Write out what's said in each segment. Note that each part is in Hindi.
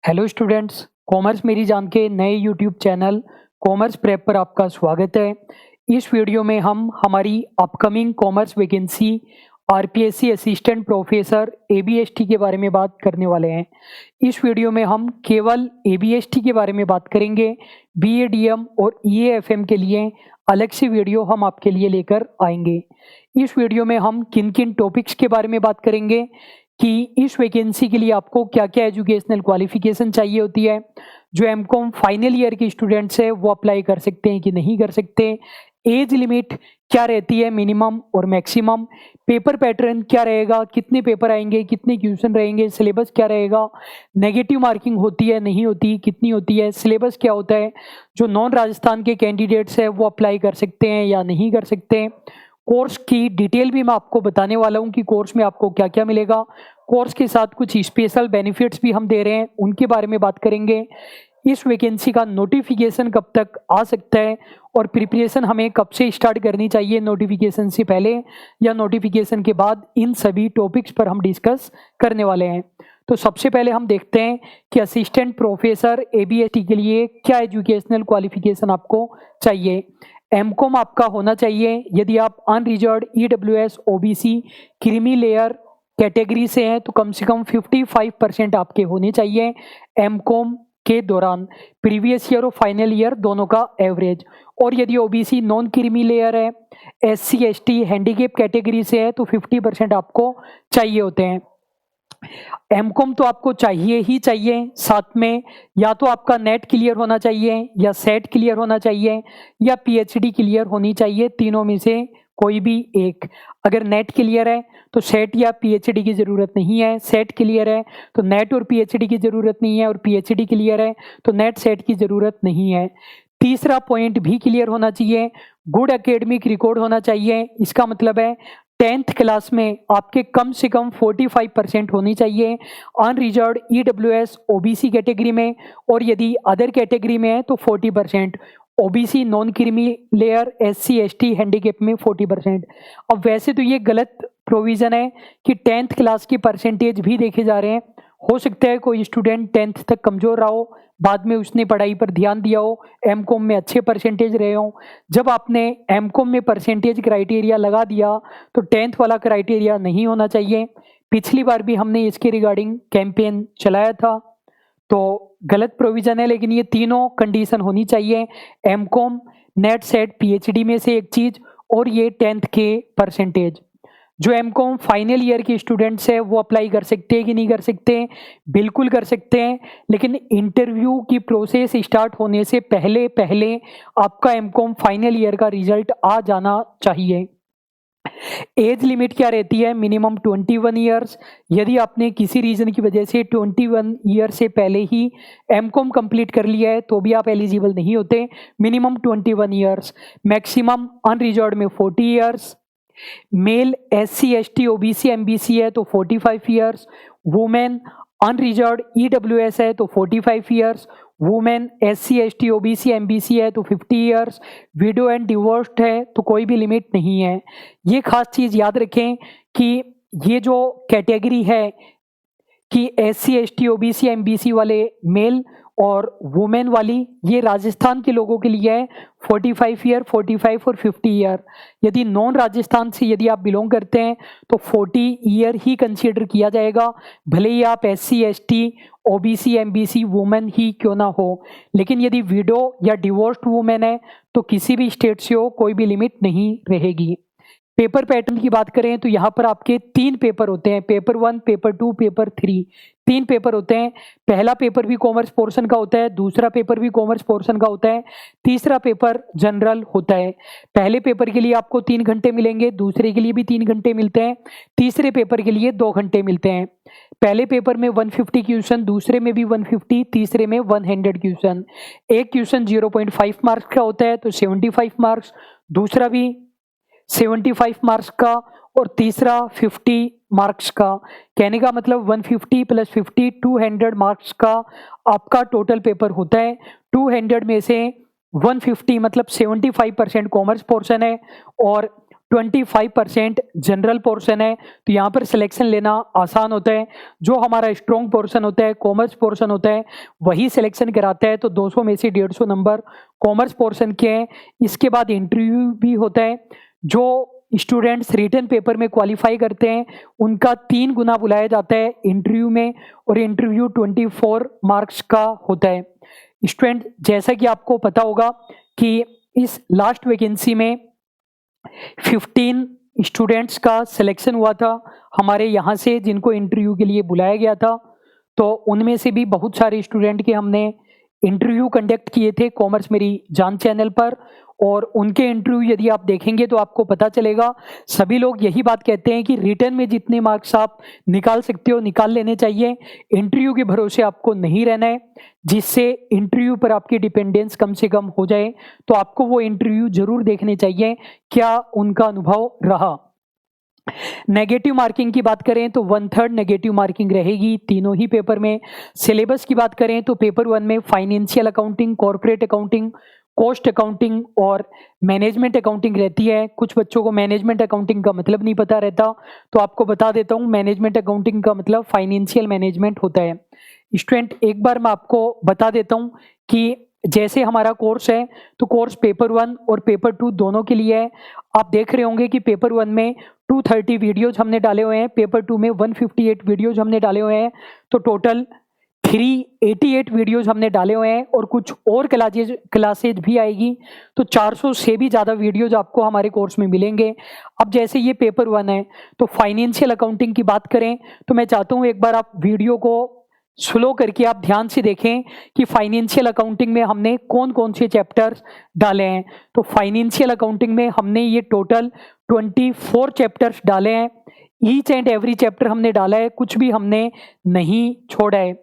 हेलो स्टूडेंट्स, कॉमर्स मेरी जान के नए यूट्यूब चैनल कॉमर्स प्रेप पर आपका स्वागत है। इस वीडियो में हम हमारी upcoming commerce vacancy RPSC assistant professor ABST के बारे में बात करने वाले हैं। इस वीडियो में हम केवल एबीएसटी के बारे में बात करेंगे। बीएडीएम और ईएएफएम के लिए अलग से वीडियो हम आपके लिए लेकर आएंगे। इस वीडियो में हम किन किन टॉपिक्स के बारे में बात करेंगे कि इस वैकेंसी के लिए आपको क्या क्या एजुकेशनल क्वालिफिकेशन चाहिए होती है, जो एमकॉम फाइनल ईयर के स्टूडेंट्स है वो अप्लाई कर सकते हैं कि नहीं कर सकते, एज लिमिट क्या रहती है मिनिमम और मैक्सिमम, पेपर पैटर्न क्या रहेगा, कितने पेपर आएंगे, कितने क्वेश्चन रहेंगे, सिलेबस क्या रहेगा, नेगेटिव मार्किंग होती है नहीं होती, कितनी होती है, सिलेबस क्या होता है, जो नॉन राजस्थान के कैंडिडेट्स है वो अप्लाई कर सकते हैं या नहीं कर सकते। कोर्स की डिटेल भी मैं आपको बताने वाला हूं कि कोर्स में आपको क्या क्या मिलेगा। कोर्स के साथ कुछ स्पेशल बेनिफिट्स भी हम दे रहे हैं, उनके बारे में बात करेंगे। इस वैकेंसी का नोटिफिकेशन कब तक आ सकता है और प्रिपरेशन हमें कब से स्टार्ट करनी चाहिए, नोटिफिकेशन से पहले या नोटिफिकेशन के बाद, इन सभी टॉपिक्स पर हम डिस्कस करने वाले हैं। तो सबसे पहले हम देखते हैं कि असिस्टेंट प्रोफेसर एबीएसटी के लिए क्या एजुकेशनल क्वालिफिकेशन आपको चाहिए। एमकॉम आपका होना चाहिए। यदि आप unreserved EWS OBC creamy layer category से हैं तो कम से कम 55% आपके होने चाहिए एमकॉम के दौरान, प्रीवियस ईयर और फाइनल ईयर दोनों का एवरेज। और यदि ओबीसी नॉन क्रीमी लेयर है, एससी एसटी हैंडीकैप कैटेगरी से है तो 50% आपको चाहिए होते हैं। एमकॉम तो आपको चाहिए ही चाहिए, साथ में या तो आपका नेट क्लियर होना चाहिए या सेट क्लियर होना चाहिए या पीएचडी क्लियर होनी चाहिए, तीनों में से कोई भी एक। अगर नेट क्लियर है तो सेट या पीएचडी की ज़रूरत नहीं है, सेट क्लियर है तो नेट और पीएचडी की ज़रूरत नहीं है, और पीएचडी क्लियर है तो नेट सेट की ज़रूरत नहीं है। तीसरा पॉइंट भी क्लियर होना चाहिए, गुड एकेडमिक रिकॉर्ड होना चाहिए। इसका मतलब है 10th क्लास में आपके कम से कम 45% होनी चाहिए अनरिजर्व्ड ईडब्ल्यूएस ओबीसी कैटेगरी में, और यदि अदर कैटेगरी में है तो 40%, OBC non creamy layer SC ST handicap में 40%। अब वैसे तो ये गलत प्रोविज़न है कि 10th क्लास की परसेंटेज भी देखे जा रहे हैं। हो सकता है कोई स्टूडेंट 10th तक कमज़ोर रहा हो, बाद में उसने पढ़ाई पर ध्यान दिया हो, एमकॉम में अच्छे परसेंटेज रहे हों। जब आपने एमकॉम में परसेंटेज क्राइटेरिया लगा दिया तो 10th वाला क्राइटेरिया नहीं होना चाहिए। पिछली बार भी हमने इसके रिगार्डिंग कैंपेन चलाया था, तो गलत प्रोविज़न है, लेकिन ये तीनों कंडीशन होनी चाहिए, एमकॉम, नेट सेट, पीएचडी में से एक चीज़, और ये 10th के परसेंटेज। जो एमकॉम फाइनल ईयर के स्टूडेंट्स है वो अप्लाई कर सकते हैं कि नहीं कर सकते? बिल्कुल कर सकते हैं, लेकिन इंटरव्यू की प्रोसेस स्टार्ट होने से पहले पहले आपका एमकॉम फाइनल ईयर का रिजल्ट आ जाना चाहिए। एज लिमिट क्या रहती है? Minimum 21 years. यदि आपने किसी रीजन की वजह से 21 ईयर से पहले ही एमकॉम कंप्लीट कर लिया है तो भी आप एलिजिबल नहीं होते। मिनिमम 21 ईयर्स, मैक्सिमम अनरिजर्व्ड में 40 years. Male SC ST OBC MBC है तो 45 ईयर्स। वुमेन अनरिजर्व्ड ईडब्ल्यूएस है तो 45 years. Women SC ST OBC MBC है तो 50 ईयर्स। विडो एंड डिवोर्स्ड है तो कोई भी लिमिट नहीं है। ये खास चीज़ याद रखें कि ये जो कैटेगरी है कि एससी एसटी ओबीसी एमबीसी वाले मेल और वुमेन वाली, ये राजस्थान के लोगों के लिए है 45 ईयर, 45 और 50 ईयर। यदि नॉन राजस्थान से यदि आप बिलोंग करते हैं तो 40 ईयर ही कंसीडर किया जाएगा, भले ही आप SC ST OBC MBC women ही क्यों ना हो। लेकिन यदि विडो या डिवोर्स्ड वुमेन है तो किसी भी स्टेट से हो कोई भी लिमिट नहीं रहेगी। पेपर पैटर्न की बात करें तो यहाँ पर आपके 3 पेपर होते हैं, पेपर 1, पेपर 2, पेपर 3। 3 पेपर होते हैं। पहला पेपर भी कॉमर्स पोर्शन का होता है, दूसरा पेपर भी कॉमर्स पोर्शन का होता है, तीसरा पेपर जनरल होता है। पहले पेपर के लिए आपको 3 घंटे मिलेंगे, दूसरे के लिए भी 3 घंटे मिलते हैं, तीसरे पेपर के लिए 2 घंटे मिलते हैं। पहले पेपर में 150 क्वेश्चन, दूसरे में भी 150, तीसरे में 100 क्वेश्चन। एक क्वेश्चन 0.5 मार्क्स का होता है तो 75 मार्क्स, दूसरा भी 75 मार्क्स का और तीसरा 50 मार्क्स का। कहने का मतलब 150 + 50 200 मार्क्स का आपका टोटल पेपर होता है। 200 में से 150 मतलब 75% कॉमर्स पोर्शन है और 25% जनरल पोर्शन है, तो यहाँ पर सिलेक्शन लेना आसान होता है। जो हमारा स्ट्रॉन्ग पोर्शन होता है, कॉमर्स पोर्शन होता है, वही सिलेक्शन कराता है। तो 200 में से 150 नंबर कॉमर्स पोर्शन के हैं। इसके बाद इंटरव्यू भी होता है। जो स्टूडेंट्स रिटन पेपर में क्वालिफाई करते हैं उनका 3 गुना बुलाया जाता है इंटरव्यू में, और इंटरव्यू 24 मार्क्स का होता है। स्टूडेंट, जैसा कि आपको पता होगा कि इस लास्ट वैकेंसी में 15 स्टूडेंट्स का सिलेक्शन हुआ था हमारे यहाँ से, जिनको इंटरव्यू के लिए बुलाया गया था। तो उनमें से भी बहुत सारे स्टूडेंट के हमने इंटरव्यू कंडक्ट किए थे कॉमर्स मेरी जान चैनल पर, और उनके इंटरव्यू यदि आप देखेंगे तो आपको पता चलेगा सभी लोग यही बात कहते हैं कि रिटर्न में जितने मार्क्स आप निकाल सकते हो निकाल लेने चाहिए, इंटरव्यू के भरोसे आपको नहीं रहना है, जिससे इंटरव्यू पर आपकी डिपेंडेंस कम से कम हो जाए। तो आपको वो इंटरव्यू जरूर देखने चाहिए, क्या उनका अनुभव रहा। नेगेटिव मार्किंग की बात करें तो 1/3 नेगेटिव मार्किंग रहेगी तीनों ही पेपर में। सिलेबस की बात करें तो पेपर 1 में financial accounting, corporate accounting, cost accounting और मैनेजमेंट अकाउंटिंग रहती है। कुछ बच्चों को मैनेजमेंट अकाउंटिंग का मतलब नहीं पता रहता, तो आपको बता देता हूँ, मैनेजमेंट अकाउंटिंग का मतलब फाइनेंशियल मैनेजमेंट होता है। स्टूडेंट, एक बार मैं आपको बता देता हूँ कि जैसे हमारा कोर्स है तो कोर्स पेपर 1 और पेपर 2 दोनों के लिए है। आप देख रहे होंगे कि पेपर 1 में 230 वीडियोज हमने डाले हुए हैं, पेपर 2 में 158 वीडियोज हमने डाले हुए हैं, तो टोटल 388 वीडियोज हमने डाले हुए हैं, और कुछ और क्लासेज भी आएगी, तो 400 से भी ज़्यादा वीडियोज आपको हमारे कोर्स में मिलेंगे। अब जैसे ये पेपर 1 है तो फाइनेंशियल अकाउंटिंग की बात करें तो मैं चाहता हूँ एक बार आप वीडियो को स्लो करके आप ध्यान से देखें कि फाइनेंशियल अकाउंटिंग में हमने कौन कौन से चैप्टर्स डाले हैं। तो फाइनेंशियल अकाउंटिंग में हमने ये टोटल 24 चैप्टर्स डाले हैं। ईच एंड एवरी चैप्टर हमने डाला है, कुछ भी हमने नहीं छोड़ा है।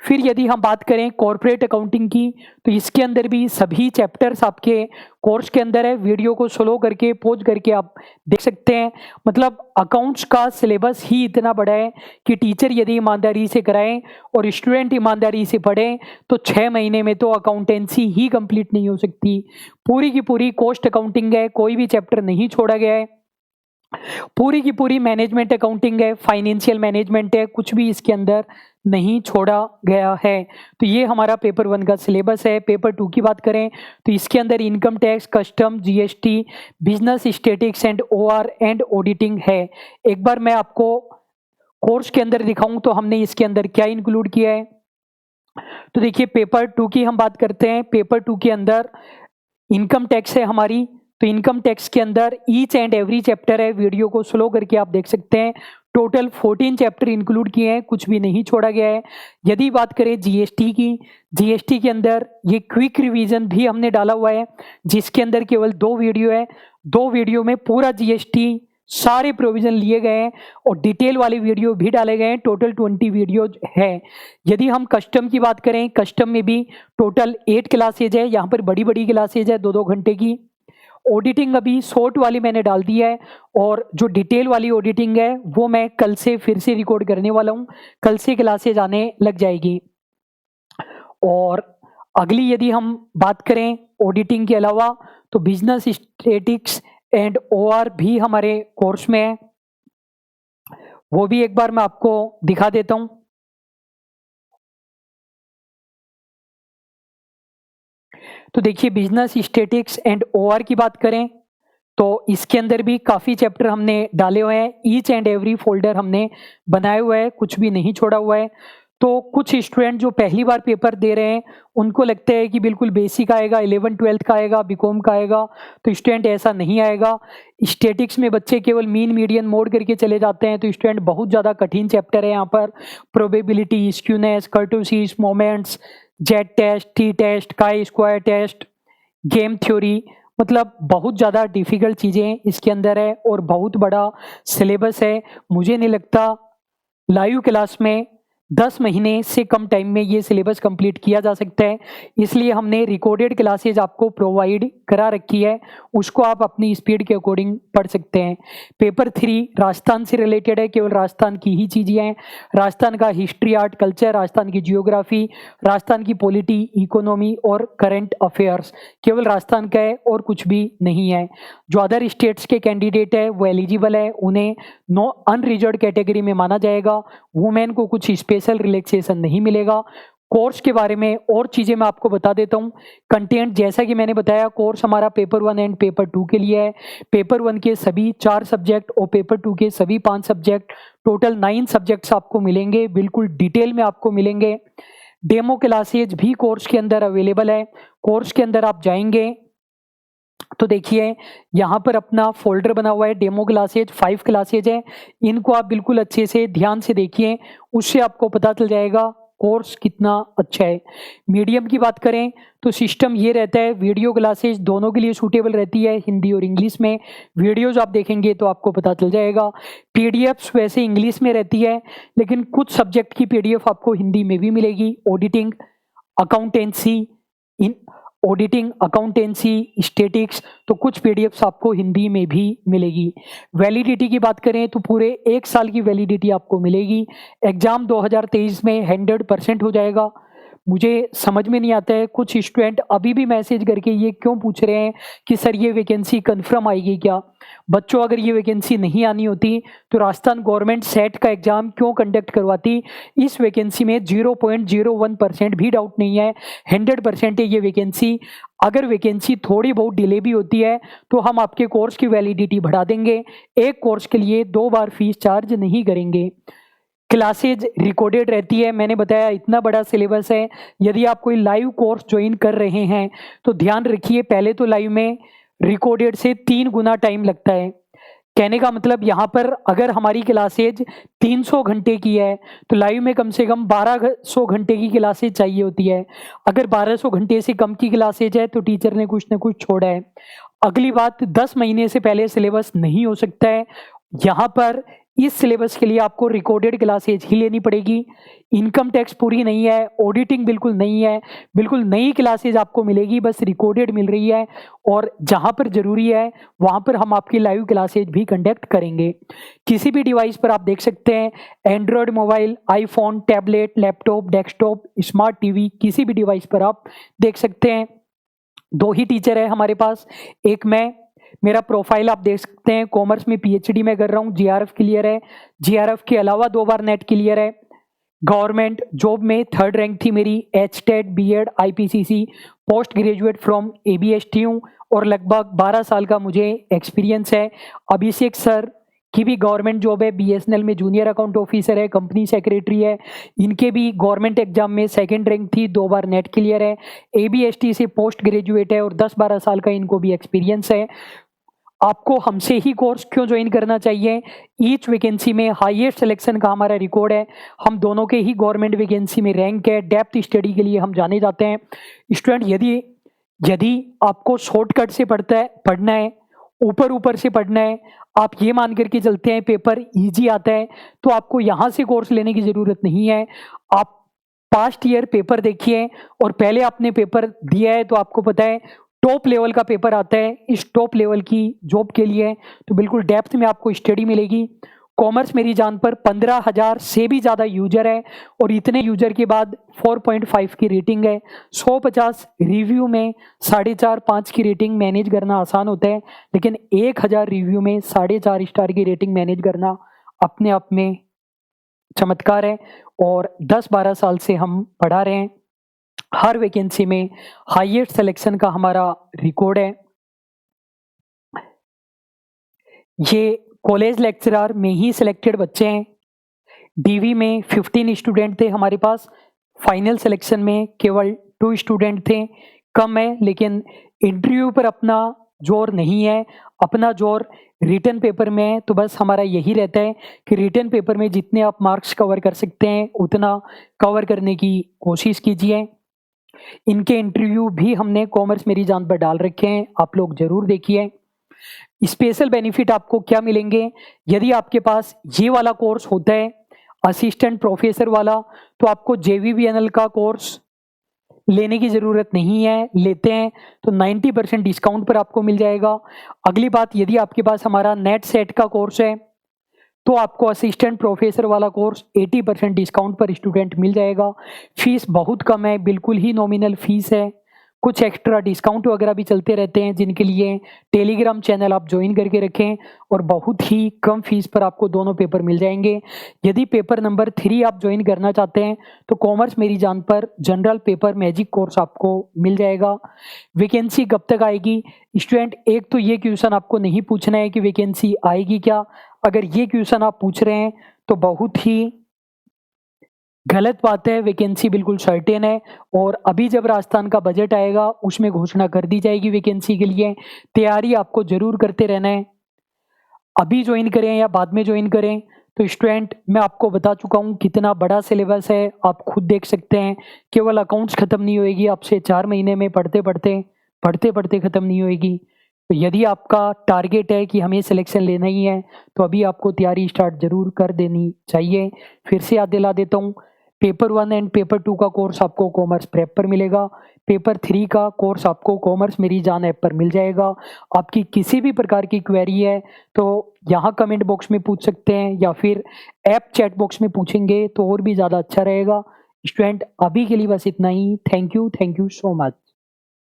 फिर यदि हम बात करें कॉर्पोरेट अकाउंटिंग की, तो इसके अंदर भी सभी चैप्टर्स आपके कोर्स के अंदर है। वीडियो को स्लो करके पॉज करके आप देख सकते हैं। मतलब अकाउंट्स का सिलेबस ही इतना बड़ा है कि टीचर यदि ईमानदारी से कराएं और स्टूडेंट ईमानदारी से पढ़ें तो 6 महीने में तो अकाउंटेंसी ही कंप्लीट नहीं हो सकती। पूरी की पूरी कॉस्ट अकाउंटिंग है, कोई भी चैप्टर नहीं छोड़ा गया है। पूरी की पूरी मैनेजमेंट अकाउंटिंग है, फाइनेंशियल मैनेजमेंट है, कुछ भी इसके अंदर नहीं छोड़ा गया है। तो ये हमारा पेपर 1 का सिलेबस है। पेपर 2 की बात करें तो इसके अंदर income tax, custom, GST, business statistics and OR and auditing है। एक बार मैं आपको कोर्स के अंदर दिखाऊं तो हमने इसके अंदर क्या इंक्लूड किया है। तो देखिए, पेपर 2 की हम बात करते हैं। पेपर 2 के अंदर इनकम टैक्स है हमारी, तो इनकम टैक्स के अंदर ईच एंड एवरी चैप्टर है। वीडियो को स्लो करके आप देख सकते हैं। टोटल 14 चैप्टर इंक्लूड किए हैं, कुछ भी नहीं छोड़ा गया है। यदि बात करें जीएसटी की, जीएसटी के अंदर ये क्विक रिवीजन भी हमने डाला हुआ है, जिसके अंदर केवल 2 वीडियो है। 2 वीडियो में पूरा जीएसटी सारे प्रोविजन लिए गए हैं और डिटेल वाले वीडियो भी डाले गए हैं। टोटल 20 वीडियो है। यदि हम कस्टम की बात करें, कस्टम में भी टोटल 8 क्लासेज है। यहाँ पर बड़ी बड़ी क्लासेज है 2-2 घंटे की। ऑडिटिंग अभी शॉर्ट वाली मैंने डाल दी है, और जो डिटेल वाली ऑडिटिंग है वो मैं कल से फिर से रिकॉर्ड करने वाला हूँ। कल से क्लासेज आने लग जाएगी। और अगली यदि हम बात करें ऑडिटिंग के अलावा, तो बिजनेस स्टैटिस्टिक्स एंड ओआर भी हमारे कोर्स में है। वो भी एक बार मैं आपको दिखा देता हूँ। तो देखिए, बिजनेस स्टैटिस्टिक्स एंड ओआर की बात करें तो इसके अंदर भी काफ़ी चैप्टर हमने डाले हुए हैं। ईच एंड एवरी फोल्डर हमने बनाए हुए हैं, कुछ भी नहीं छोड़ा हुआ है। तो कुछ स्टूडेंट जो पहली बार पेपर दे रहे हैं उनको लगता है कि बिल्कुल बेसिक आएगा, 11-12 का आएगा, बीकॉम का आएगा, तो स्टूडेंट ऐसा नहीं आएगा। स्टैटिक्स में बच्चे केवल मीन मीडियन मोड करके चले जाते हैं, तो स्टूडेंट बहुत ज़्यादा कठिन चैप्टर है यहाँ पर। Probability, skewness, kurtosis, moments, Z test, T test, chi square test, game theory, मतलब बहुत ज़्यादा डिफ़िकल्ट चीज़ें इसके अंदर है और बहुत बड़ा सिलेबस है। मुझे नहीं लगता लाइव क्लास में 10 महीने से कम टाइम में ये सिलेबस कंप्लीट किया जा सकता है, इसलिए हमने रिकॉर्डेड क्लासेज आपको प्रोवाइड करा रखी है, उसको आप अपनी स्पीड के अकॉर्डिंग पढ़ सकते हैं। पेपर 3 राजस्थान से रिलेटेड है, केवल राजस्थान की ही चीज़ें हैं। राजस्थान का हिस्ट्री, आर्ट, कल्चर, राजस्थान की जियोग्राफी, राजस्थान की पॉलिटी, इकोनॉमी और करंट अफेयर्स, केवल राजस्थान का है और कुछ भी नहीं है। जो अदर स्टेट्स के कैंडिडेट है वो एलिजिबल है, उन्हें नो अनरिजर्व्ड कैटेगरी में माना जाएगा। वुमेन को कुछ स्पेशल रिलैक्सेशन नहीं मिलेगा। कोर्स के बारे में और चीज़ें मैं आपको बता देता हूँ। कंटेंट जैसा कि मैंने बताया, कोर्स हमारा पेपर 1 एंड पेपर 2 के लिए है। पेपर 1 के सभी 4 सब्जेक्ट और पेपर 2 के सभी 5 सब्जेक्ट, टोटल 9 सब्जेक्ट्स आपको मिलेंगे, बिल्कुल डिटेल में आपको मिलेंगे। डेमो क्लासेज भी कोर्स के अंदर अवेलेबल है। कोर्स के अंदर आप जाएंगे तो देखिए यहाँ पर अपना फोल्डर बना हुआ है, डेमो क्लासेज 5 क्लासेज है। इनको आप बिल्कुल अच्छे से ध्यान से देखिए, उससे आपको पता चल जाएगा कोर्स कितना अच्छा है। मीडियम की बात करें तो सिस्टम ये रहता है, वीडियो क्लासेज दोनों के लिए सूटेबल रहती है, हिंदी और इंग्लिश में। वीडियोज आप देखेंगे तो आपको पता चल जाएगा। पीडीएफ्स वैसे इंग्लिश में रहती है, लेकिन कुछ सब्जेक्ट की पीडीएफ आपको हिंदी में भी मिलेगी। ऑडिटिंग, अकाउंटेंसी, स्टैटिक्स, तो कुछ पीडीएफ्स आपको हिंदी में भी मिलेगी। वैलिडिटी की बात करें तो पूरे 1 साल की वैलिडिटी आपको मिलेगी। एग्जाम 2023 में 100% हो जाएगा। मुझे समझ में नहीं आता है, कुछ स्टूडेंट अभी भी मैसेज करके ये क्यों पूछ रहे हैं कि सर ये वैकेंसी कंफर्म आएगी क्या। बच्चों, अगर ये वैकेंसी नहीं आनी होती तो राजस्थान गवर्नमेंट सेट का एग्जाम क्यों कंडक्ट करवाती। इस वैकेंसी में 0.01% भी डाउट नहीं है, 100% है ये वैकेंसी। अगर वैकेंसी थोड़ी बहुत डिले भी होती है तो हम आपके कोर्स की वैलिडिटी बढ़ा देंगे। एक कोर्स के लिए 2 बार फीस चार्ज नहीं करेंगे। क्लासेज रिकॉर्डेड रहती है, मैंने बताया इतना बड़ा सिलेबस है। यदि आप कोई लाइव कोर्स ज्वाइन कर रहे हैं तो ध्यान रखिए, पहले तो लाइव में रिकॉर्डेड से 3 गुना टाइम लगता है। कहने का मतलब यहाँ पर अगर हमारी क्लासेज 300 घंटे की है तो लाइव में कम से कम 1200 घंटे की क्लासेज चाहिए होती है। अगर 1200 घंटे से कम की क्लासेज है तो टीचर ने कुछ ना कुछ छोड़ा है। अगली बात, 10 महीने से पहले सिलेबस नहीं हो सकता है। यहाँ पर इस सिलेबस के लिए आपको रिकॉर्डेड क्लासेज ही लेनी पड़ेगी। इनकम टैक्स पूरी नहीं है, ऑडिटिंग बिल्कुल नहीं है, बिल्कुल नई क्लासेज आपको मिलेगी, बस रिकॉर्डेड मिल रही है। और जहाँ पर ज़रूरी है वहाँ पर हम आपकी लाइव क्लासेज भी कंडक्ट करेंगे। किसी भी डिवाइस पर आप देख सकते हैं, Android mobile, iPhone, tablet, laptop, desktop, smart TV, किसी भी डिवाइस पर आप देख सकते हैं। 2 ही टीचर है हमारे पास, एक मैं। मेरा प्रोफाइल आप देख सकते हैं, कॉमर्स में पीएचडी में कर रहा हूँ, जीआरएफ क्लियर है। जीआरएफ के अलावा 2 बार नेट क्लियर है। गवर्नमेंट जॉब में 3rd रैंक थी मेरी, HTET, BEd, IPCC, post graduate from ABST हूँ और लगभग 12 साल का मुझे एक्सपीरियंस है। अभिषेक सर की भी गवर्नमेंट जॉब है, बीएसएनएल में जूनियर अकाउंट ऑफिसर है, कंपनी सेक्रेटरी है। इनके भी गवर्नमेंट एग्जाम में 2nd रैंक थी, 2 बार नेट क्लियर है, एबीएसटी से पोस्ट ग्रेजुएट है और 10-12 साल का इनको भी एक्सपीरियंस है। आपको हमसे ही कोर्स क्यों ज्वाइन करना चाहिए। ईच वैकेंसी में हाईएस्ट सिलेक्शन का हमारा रिकॉर्ड है। हम दोनों के ही गवर्नमेंट वैकेंसी में रैंक है। डेप्थ स्टडी के लिए हम जाने जाते हैं। स्टूडेंट, यदि आपको शॉर्टकट से पढ़ना है, ऊपर से पढ़ना है, आप ये मान करके चलते हैं पेपर इजी आता है, तो आपको यहाँ से कोर्स लेने की ज़रूरत नहीं है। आप पास्ट ईयर पेपर देखिए और पहले आपने पेपर दिया है तो आपको पता है टॉप लेवल का पेपर आता है। इस टॉप लेवल की जॉब के लिए तो बिल्कुल डेप्थ में आपको स्टडी मिलेगी। कॉमर्स मेरी जान पर 15,000 से भी ज़्यादा यूजर है और इतने यूजर के बाद 4.5 की रेटिंग है। 150 रिव्यू में 4.5-5 की रेटिंग मैनेज करना आसान होता है, लेकिन 1000 रिव्यू में 4.5 स्टार की रेटिंग मैनेज करना अपने आप में चमत्कार है। और 10-12 साल से हम पढ़ा रहे हैं। हर वैकेंसी में हाईएस्ट सिलेक्शन का हमारा रिकॉर्ड है। ये कॉलेज लेक्चरर में ही सिलेक्टेड बच्चे हैं। डीवी में 15 स्टूडेंट थे हमारे पास, फाइनल सिलेक्शन में केवल 2 स्टूडेंट थे। कम है, लेकिन इंटरव्यू पर अपना जोर नहीं है, अपना जोर रिटन पेपर में है। तो बस हमारा यही रहता है कि रिटन पेपर में जितने आप मार्क्स कवर कर सकते हैं उतना कवर करने की कोशिश कीजिए। इनके इंटरव्यू भी हमने कॉमर्स मेरी जान पर डाल रखे हैं, आप लोग जरूर देखिए। स्पेशल बेनिफिट आपको क्या मिलेंगे, यदि आपके पास ये वाला कोर्स होता है, असिस्टेंट प्रोफेसर वाला, तो आपको JVBNL का कोर्स लेने की ज़रूरत नहीं है, लेते हैं तो 90% डिस्काउंट पर आपको मिल जाएगा। अगली बात, यदि आपके पास हमारा नेट सेट का कोर्स है तो आपको असिस्टेंट प्रोफेसर वाला कोर्स 80% डिस्काउंट पर स्टूडेंट मिल जाएगा। फीस बहुत कम है, बिल्कुल ही नॉमिनल फीस है। कुछ एक्स्ट्रा डिस्काउंट वगैरह भी चलते रहते हैं, जिनके लिए टेलीग्राम चैनल आप ज्वाइन करके रखें और बहुत ही कम फीस पर आपको दोनों पेपर मिल जाएंगे। यदि पेपर नंबर 3 आप ज्वाइन करना चाहते हैं तो कॉमर्स मेरी जान पर जनरल पेपर मैजिक कोर्स आपको मिल जाएगा। वैकेंसी कब तक आएगी स्टूडेंट, एक तो ये क्वेश्चन आपको नहीं पूछना है कि वैकेंसी आएगी क्या। अगर ये क्वेश्चन आप पूछ रहे हैं तो बहुत ही गलत बात है। वैकेंसी बिल्कुल सर्टेन है और अभी जब राजस्थान का बजट आएगा उसमें घोषणा कर दी जाएगी वैकेंसी के लिए। तैयारी आपको जरूर करते रहना है। अभी ज्वाइन करें या बाद में ज्वाइन करें, तो स्टूडेंट मैं आपको बता चुका हूँ कितना बड़ा सिलेबस है, आप खुद देख सकते हैं। केवल अकाउंट्स खत्म नहीं होएगी आपसे 4 महीने में पढ़ते पढ़ते खत्म नहीं होएगी। तो यदि आपका टारगेट है कि हमें सिलेक्शन लेना ही है तो अभी आपको तैयारी स्टार्ट जरूर कर देनी चाहिए। फिर से याद दिला देता हूँ, पेपर 1 एंड पेपर 2 का कोर्स आपको कॉमर्स प्रेप पर मिलेगा। पेपर 3 का कोर्स आपको कॉमर्स मेरी जान ऐप पर मिल जाएगा। आपकी किसी भी प्रकार की क्वेरी है तो यहाँ कमेंट बॉक्स में पूछ सकते हैं या फिर ऐप चैट बॉक्स में पूछेंगे तो और भी ज़्यादा अच्छा रहेगा। स्टूडेंट अभी के लिए बस इतना ही। Thank you so much.